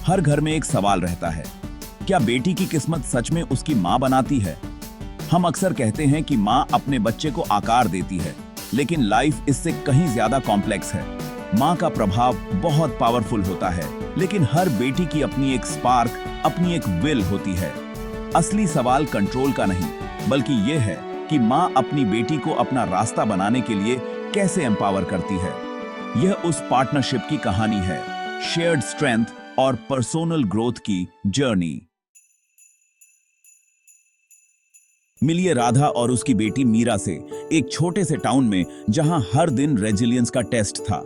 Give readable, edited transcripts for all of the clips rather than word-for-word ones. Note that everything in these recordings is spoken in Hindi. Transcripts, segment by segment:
हर घर में एक सवाल रहता है, क्या बेटी की किस्मत सच में उसकी माँ बनाती है? हम अक्सर कहते हैं कि माँ अपने बच्चे को आकार देती है, लेकिन लाइफ इससे कहीं ज्यादा कॉम्प्लेक्स है। माँ का प्रभाव बहुत पावरफुल होता है, लेकिन हर बेटी की अपनी एक स्पार्क, अपनी एक विल होती है। असली सवाल कंट्रोल का नहीं, बल्कि यह है कि माँ अपनी बेटी को अपना रास्ता बनाने के लिए कैसे एम्पावर करती है। यह उस पार्टनरशिप की कहानी है, शेयर्ड स्ट्रेंथ और पर्सोनल ग्रोथ की जर्नी। मिलिए राधा और उसकी बेटी मीरा से, एक छोटे से टाउन में जहां हर दिन रेजिलियंस का टेस्ट था।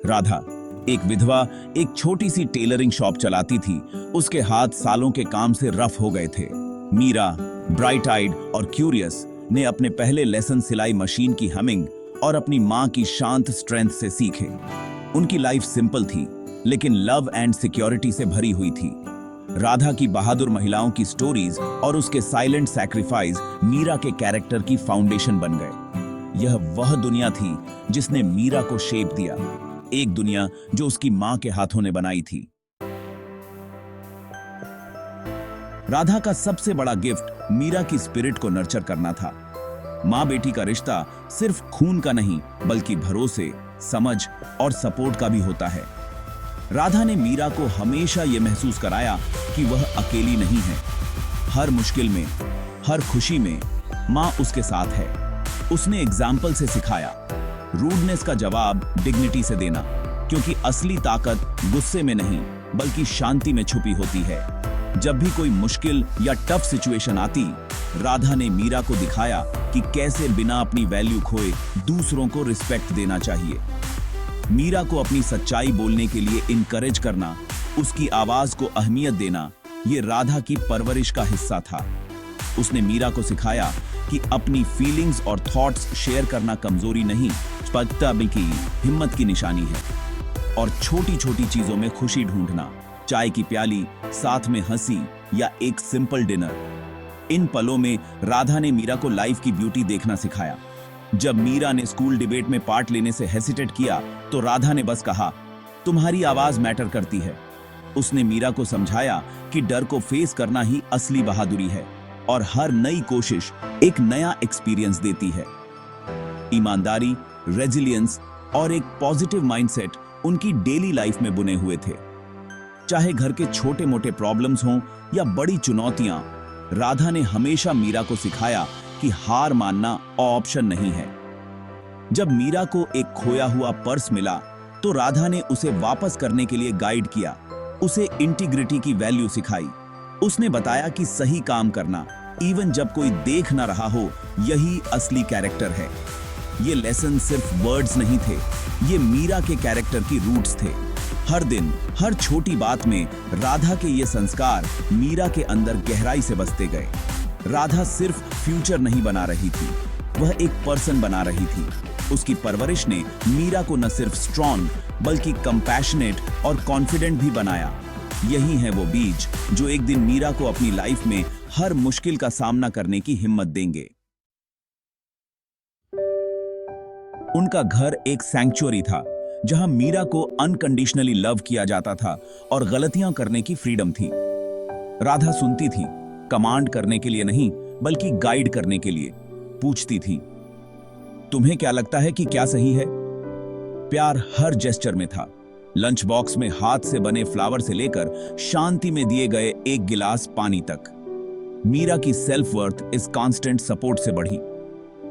राधा, एक विधवा, एक छोटी सी टेलरिंग शॉप चलाती थी। उसके हाथ सालों के काम से रफ हो गए थे। मीरा, ब्राइट आइड और क्यूरियस, ने अपने पहले लेसन सिलाई मशीन की हमिंग और अपनी मां की शांत स्ट्रेंथ से सीखे। उनकी लाइफ सिंपल थी, लेकिन लव एंड सिक्योरिटी से भरी हुई थी। राधा की बहादुर महिलाओं की स्टोरीज और उसके साइलेंट सैक्रिफाइस मीरा के कैरेक्टर की फाउंडेशन बन गए। यह वह दुनिया थी जिसने मीरा को शेप दिया, एक दुनिया जो उसकी मां के हाथों ने बनाई थी। राधा का सबसे बड़ा गिफ्ट मीरा की स्पिरिट को नर्चर करना था। मां बेटी का रिश्ता सिर्फ खून का नहीं, बल्कि भरोसे, समझ और सपोर्ट का भी होता है। राधा ने मीरा को हमेशा यह महसूस कराया कि वह अकेली नहीं है। हर मुश्किल में, हर खुशी में मां उसके साथ है। उसने एग्जाम्पल से सिखाया, रूडनेस का जवाब डिग्निटी से देना, क्योंकि असली ताकत गुस्से में नहीं, बल्कि शांति में छुपी होती है। जब भी कोई मुश्किल या टफ सिचुएशन आती, राधा ने मीरा को दिखाया कि कैसे बिना अपनी वैल्यू खोए दूसरों को रिस्पेक्ट देना चाहिए। मीरा को अपनी सच्चाई बोलने के लिए इनकरेज करना, उसकी आवाज को अहमियत देना, ये राधा की परवरिश का हिस्सा था। उसने मीरा को सिखाया कि अपनी फीलिंग्स और थॉट्स शेयर करना कमजोरी नहीं, बल्कि हिम्मत की निशानी है। और छोटी छोटी चीजों में खुशी ढूंढना, चाय की प्याली, साथ में हंसी या एक सिंपल डिनर। इन पलों में राधा ने मीरा को लाइफ की ब्यूटी देखना सिखाया। जब मीरा ने स्कूल डिबेट में पार्ट लेने से हेसिटेट किया, तो राधा ने बस कहा, तुम्हारी आवाज मैटर करती है। उसने मीरा को समझाया कि डर को फेस करना ही असली बहादुरी है और हर नई कोशिश एक नया एक्सपीरियंस देती है। ईमानदारी, रेजिलियंस और एक पॉजिटिव माइंडसेट उनकी डेली लाइफ में बुने हुए थे। चाहे घर के छोटे मोटे प्रॉब्लम्स हों या बड़ी चुनौतियां, राधा ने हमेशा मीरा को सिखाया कि हार मानना ऑप्शन नहीं है। जब मीरा को एक खोया हुआ पर्स मिला, तो राधा ने उसे वापस करने के लिए गाइड किया, उसे इंटीग्रिटी की वैल्यू सिखाई। उसने बताया कि सही काम करना, इवन जब कोई देख ना रहा हो, यही असली कैरेक्टर है। ये लेसन सिर्फ वर्ड्स नहीं थे, ये मीरा के कैरेक्टर की रूट्स थे। हर दिन, हर छोटी बात में राधा के ये संस्कार मीरा के अंदर गहराई से बसते गए। राधा सिर्फ फ्यूचर नहीं बना रही थी, वह एक पर्सन बना रही थी। उसकी परवरिश ने मीरा को न सिर्फ स्ट्रॉन्ग, बल्कि कंपैशनेट और कॉन्फिडेंट भी बनाया। यही है वो बीज जो एक दिन मीरा को अपनी लाइफ में हर मुश्किल का सामना करने की हिम्मत देंगे। उनका घर एक सैंक्चुअरी था, जहां मीरा को अनकंडीशनली लव किया जाता था और गलतियां करने की फ्रीडम थी। राधा सुनती थी, कमांड करने के लिए नहीं, बल्कि गाइड करने के लिए। पूछती थी, तुम्हें क्या लगता है कि क्या सही है? प्यार हर जेस्चर में था, लंच बॉक्स में हाथ से बने फ्लावर से लेकर शांति में दिए गए एक गिलास पानी तक। मीरा की सेल्फ वर्थ इस कांस्टेंट सपोर्ट से बढ़ी।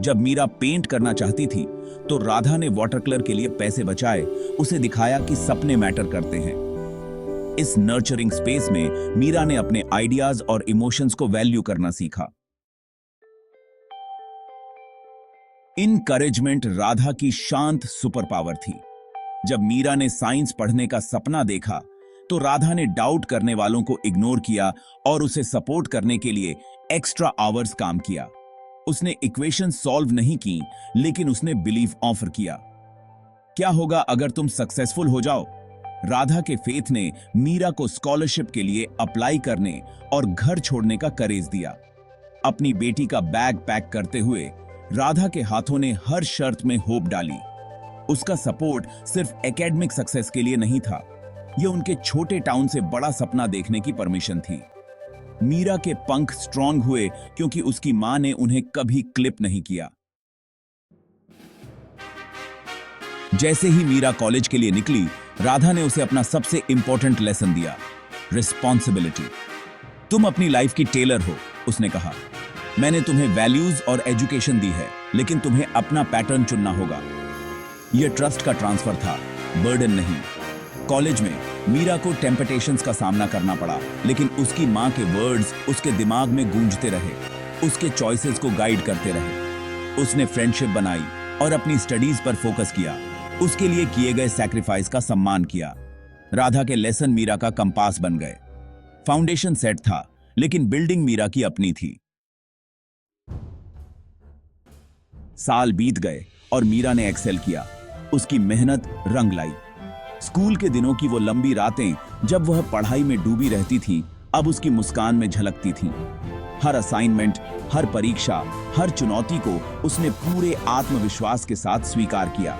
जब मीरा पेंट करना चाहती थी, तो राधा ने वाटर कलर के लिए पैसे बचाए, उसे दिखाया कि सपने मैटर करते हैं। इस नर्चरिंग स्पेस में मीरा ने अपने आइडियाज और इमोशंस को वैल्यू करना सीखा। इनकरेजमेंट राधा की शांत सुपर पावर थी। जब मीरा ने साइंस पढ़ने का सपना देखा, तो राधा ने डाउट करने वालों को इग्नोर किया और उसे सपोर्ट करने के लिए एक्स्ट्रा आवर्स काम किया। उसने इक्वेशन सॉल्व नहीं की, लेकिन उसने बिलीफ ऑफर किया। क्या होगा अगर तुम सक्सेसफुल हो जाओ? राधा के फेथ ने मीरा को स्कॉलरशिप के लिए अप्लाई करने और घर छोड़ने का करेज दिया। अपनी बेटी का बैग पैक करते हुए राधा के हाथों ने हर शर्त में होप डाली। उसका सपोर्ट सिर्फ एकेडमिक सक्सेस के लिए नहीं था, यह उनके छोटे टाउन से बड़ा सपना देखने की परमिशन थी। मीरा के पंख स्ट्रांग हुए क्योंकि उसकी मां ने उन्हें कभी क्लिप नहीं किया। जैसे ही मीरा कॉलेज के लिए निकली, राधा ने उसे अपना सबसे इंपॉर्टेंट लेसन दिया, रिस्पॉन्सिबिलिटी। तुम अपनी लाइफ की टेलर हो, उसने कहा। मैंने तुम्हें वैल्यूज और एजुकेशन दी है, लेकिन तुम्हें अपना पैटर्न चुनना होगा। यह ट्रस्ट का ट्रांसफर था, बर्डन नहीं। कॉलेज में मीरा को टेम्पटेशंस का सामना करना पड़ा, लेकिन उसकी मां के वर्ड्स उसके दिमाग में गूंजते रहे, उसके चॉइसेस को गाइड करते रहे। उसने फ्रेंडशिप बनाई और अपनी स्टडीज पर फोकस किया। उसके लिए किए गए सैक्रिफाइस का सम्मान किया। राधा के लेसन मीरा का कंपास बन गए। फाउंडेशन सेट था, लेकिन बिल्डिंग मीरा की अपनी थी। साल बीत गए और मीरा ने एक्सेल किया। उसकी मेहनत रंग लाई। स्कूल के दिनों की वो लंबी रातें, जब वह पढ़ाई में डूबी रहती थी, अब उसकी मुस्कान में झलकती थीं। हर असाइनमेंट, हर परीक्षा, हर चुनौती को उसने पूरे आत्मविश्वास के साथ स्वीकार किया।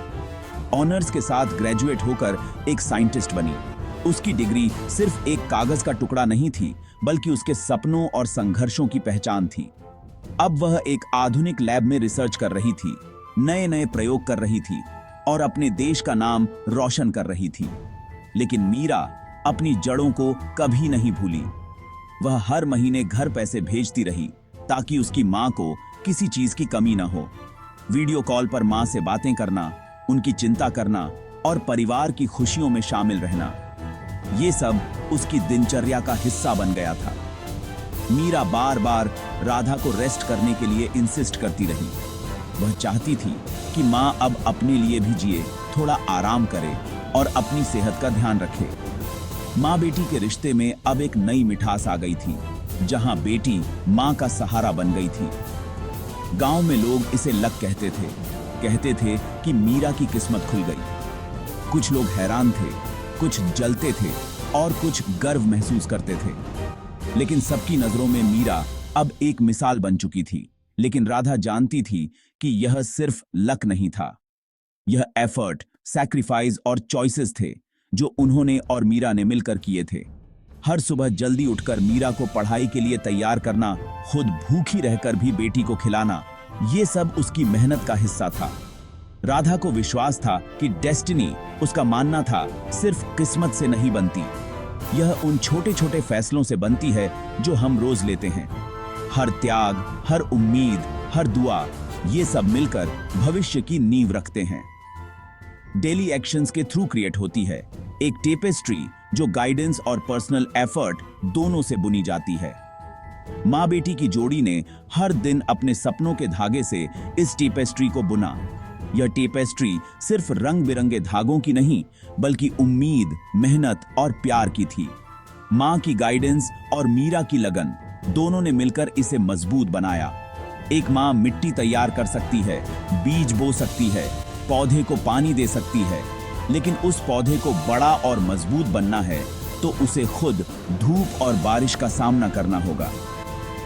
ऑनर्स के साथ ग्रेजुएट होकर एक साइंटिस्ट बनी। उसकी डिग्री सिर्फ एक कागज का टुकड़ा नहीं थी, बल्कि उसके सपनों और संघर्षों की पहचान थी। अब वह एक आधुनिक लैब में रिसर्च कर रही थी, नए नए प्रयोग कर रही थी और अपने देश का नाम रोशन कर रही थी। लेकिन मीरा अपनी जड़ों को कभी नहीं भूली। वह हर महीने घर पैसे भेजती रही ताकि उसकी मां को किसी चीज की कमी न हो। वीडियो कॉल पर मां से बातें करना, उनकी चिंता करना और परिवार की खुशियों में शामिल रहना, ये सब उसकी दिनचर्या का हिस्सा बन गया था। मीरा बार बार राधा को रेस्ट करने के लिए इंसिस्ट करती रही। वह चाहती थी कि मां अब अपने लिए भी जिए, थोड़ा आराम करे और अपनी सेहत का ध्यान रखे। मां बेटी के रिश्ते में अब एक नई मिठास आ गई थी, जहां बेटी मां का सहारा बन गई थी। गांव में लोग इसे लक कहते थे कि मीरा की किस्मत खुल गई। कुछ लोग हैरान थे, कुछ जलते थे और कुछ गर्व महसूस करते थे। लेकिन सबकी नजरों में मीरा अब एक मिसाल बन चुकी थी। लेकिन राधा जानती थी कि यह सिर्फ लक नहीं था। यह एफर्ट, सैक्रिफाइस और चॉइसेस थे जो उन्होंने और मीरा ने मिलकर किए थे। हर सुबह जल्दी उठकर मीरा को पढ़ाई के लिए तैयार करना, खुद भूखी रहकर भी बेटी को खिलाना, ये सब उसकी मेहनत का हिस्सा था। राधा को विश्वास था कि डेस्टिनी, उसका मानना था, सिर्फ किस्मत से नहीं बनती। यह उन छोटे छोटे फैसलों से बनती है जो हम रोज लेते हैं। हर त्याग, हर उम्मीद, हर दुआ, ये सब मिलकर भविष्य की नींव रखते हैं। डेली एक्शंस के थ्रू क्रिएट होती है एक टेपेस्ट्री जो गाइडेंस और पर्सनल एफर्ट दोनों से बुनी जाती है। माँ बेटी की जोड़ी ने हर दिन अपने सपनों के धागे से इस टेपेस्ट्री को बुना। यह टेपेस्ट्री सिर्फ रंग बिरंगे धागों की नहीं, बल्कि उम्मीद, मेहनत और प्यार की थी। माँ की गाइडेंस और मीरा की लगन, दोनों ने मिलकर इसे मजबूत बनाया। एक माँ मिट्टी तैयार कर सकती है, बीज बो सकती है, पौधे को पानी दे सकती है, लेकिन उस पौधे को बड़ा और मजबूत बनना है तो उसे खुद धूप और बारिश का सामना करना होगा।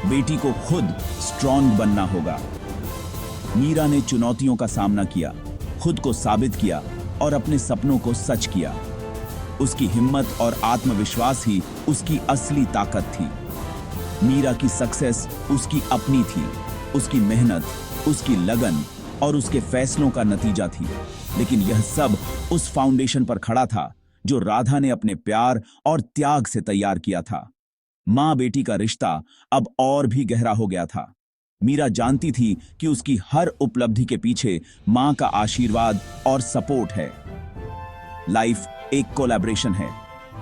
बेटी को खुद स्ट्रॉन्ग बनना होगा। मीरा ने चुनौतियों का सामना किया, खुद को साबित किया और अपने सपनों को सच किया। उसकी हिम्मत और आत्मविश्वास ही उसकी असली ताकत थी। मीरा की सक्सेस उसकी अपनी थी, उसकी मेहनत, उसकी लगन और उसके फैसलों का नतीजा थी। लेकिन यह सब उस फाउंडेशन पर खड़ा था जो राधा ने अपने प्यार और त्याग से तैयार किया था। मां बेटी का रिश्ता अब और भी गहरा हो गया था। मीरा जानती थी कि उसकी हर उपलब्धि के पीछे मां का आशीर्वाद और सपोर्ट है। लाइफ एक कोलैबोरेशन है।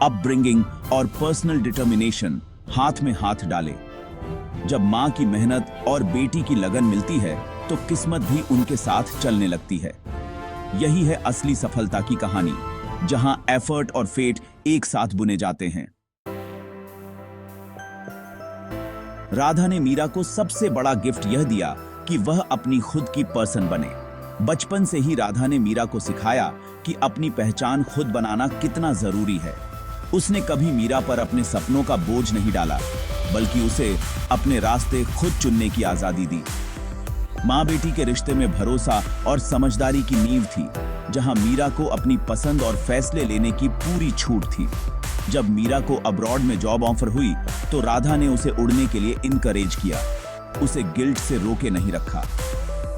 अपब्रिंगिंग और पर्सनल डिटर्मिनेशन हाथ में हाथ डाले। जब मां की मेहनत और बेटी की लगन मिलती है तो किस्मत भी उनके साथ चलने लगती है। यही है असली सफलता की कहानी, जहां एफर्ट और फेट एक साथ बुने जाते हैं। राधा ने मीरा को सबसे बड़ा गिफ्ट यह दिया कि वह अपनी खुद की पर्सन बने। बचपन से ही राधा ने मीरा को सिखाया कि अपनी पहचान खुद बनाना कितना जरूरी है। उसने कभी मीरा पर अपने सपनों का बोझ नहीं डाला, बल्कि उसे अपने रास्ते खुद चुनने की आजादी दी। माँ बेटी के रिश्ते में भरोसा और समझदारी की नींव थी। जहां मीरा को अपनी पसंद और फैसले लेने की पूरी छूट थी। जब मीरा को अब्रॉड में जॉब ऑफर हुई तो राधा ने उसे उड़ने के लिए इनकरेज किया, उसे गिल्ट से रोके नहीं रखा।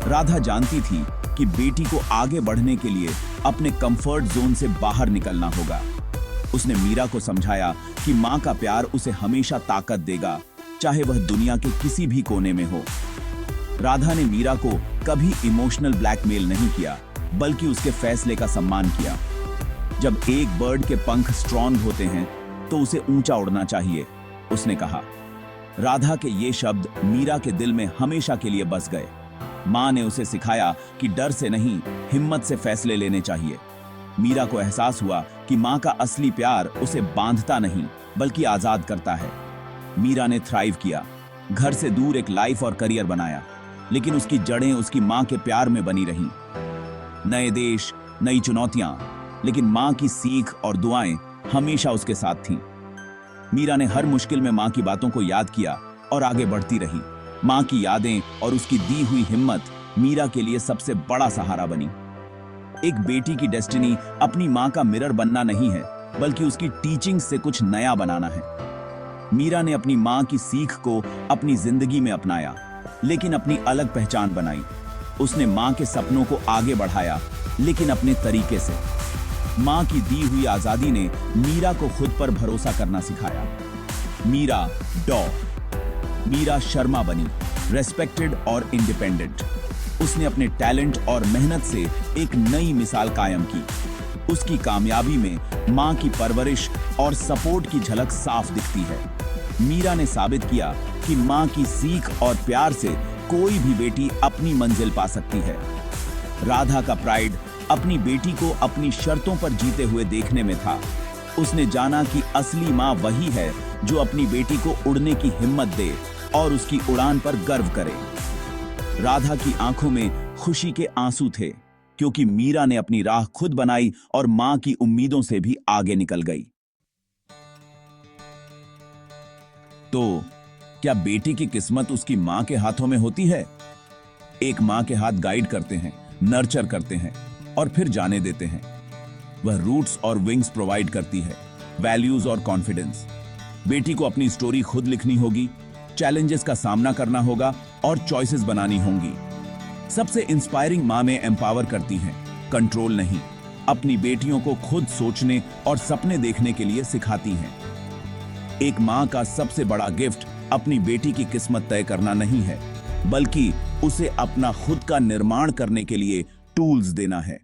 राधा जानती थी कि बेटी को आगे बढ़ने के लिए अपने कंफर्ट जोन से बाहर निकलना होगा। उसने मीरा को समझाया कि मां का प्यार उसे हमेशा ताकत देगा, चाहे वह दुनिया के किसी भी कोने में हो। राधा ने मीरा को कभी इमोशनल ब्लैकमेल नहीं किया, बल्कि उसके फैसले का सम्मान किया। जब एक बर्ड के पंख स्ट्रॉन्ग होते हैं तो उसे ऊंचा उड़ना चाहिए, उसने कहा। राधा के ये शब्द मीरा के दिल में हमेशा के लिए बस गए। मां ने उसे सिखाया कि डर से नहीं, हिम्मत से फैसले लेने चाहिए। मीरा को एहसास हुआ कि मां का असली प्यार उसे बांधता नहीं, बल्कि आजाद करता है। मीरा ने थ्राइव किया, घर से दूर एक लाइफ और करियर बनाया, लेकिन उसकी जड़ें उसकी मां के प्यार में बनी रहीं। नए देश, नई चुनौतियां, लेकिन मां की सीख और दुआएं हमेशा उसके साथ थीं। मीरा ने हर मुश्किल में मां की बातों को याद किया और आगे बढ़ती रही। मां की यादें और उसकी दी हुई हिम्मत मीरा के लिए सबसे बड़ा सहारा बनी। एक बेटी की डेस्टिनी अपनी मां का मिरर बनना नहीं है, बल्कि उसकी टीचिंग से कुछ नया बनाना है। मीरा ने अपनी मां की सीख को अपनी जिंदगी में अपनाया, लेकिन अपनी अलग पहचान बनाई। उसने मां के सपनों को आगे बढ़ाया, लेकिन अपने तरीके से। मां की दी हुई आजादी ने मीरा को खुद पर भरोसा करना सिखाया। मीरा डॉ मीरा शर्मा बनी, रेस्पेक्टेड और इंडिपेंडेंट। उसने अपने टैलेंट और मेहनत से एक नई मिसाल कायम की। उसकी कामयाबी में मां की परवरिश और सपोर्ट की झलक साफ दिखती है। मीरा ने साबित किया कि मां की सीख और प्यार से कोई भी बेटी अपनी मंजिल पा सकती है। राधा का प्राइड अपनी बेटी को अपनी शर्तों पर जीते हुए देखने में था। उसने जाना कि असली मां वही है जो अपनी बेटी को उड़ने की हिम्मत दे और उसकी उड़ान पर गर्व करे। राधा की आंखों में खुशी के आंसू थे, क्योंकि मीरा ने अपनी राह खुद बनाई और मां की उम्मीदों से भी आगे निकल गई। तो क्या बेटी की किस्मत उसकी मां के हाथों में होती है? एक मां के हाथ गाइड करते हैं, नर्चर करते हैं और फिर जाने देते हैं। वह रूट्स और विंग्स प्रोवाइड करती है, वैल्यूज और कॉन्फिडेंस। बेटी को अपनी स्टोरी खुद लिखनी होगी, चैलेंजेस का सामना करना होगा और चॉइसेस बनानी होंगी। सबसे इंस्पायरिंग मां में एम्पावर करती हैं, कंट्रोल नहीं। अपनी बेटियों को खुद सोचने और सपने देखने के लिए सिखाती हैं। एक मां का सबसे बड़ा गिफ्ट अपनी बेटी की किस्मत तय करना नहीं है, बल्कि उसे अपना खुद का निर्माण करने के लिए टूल्स देना है।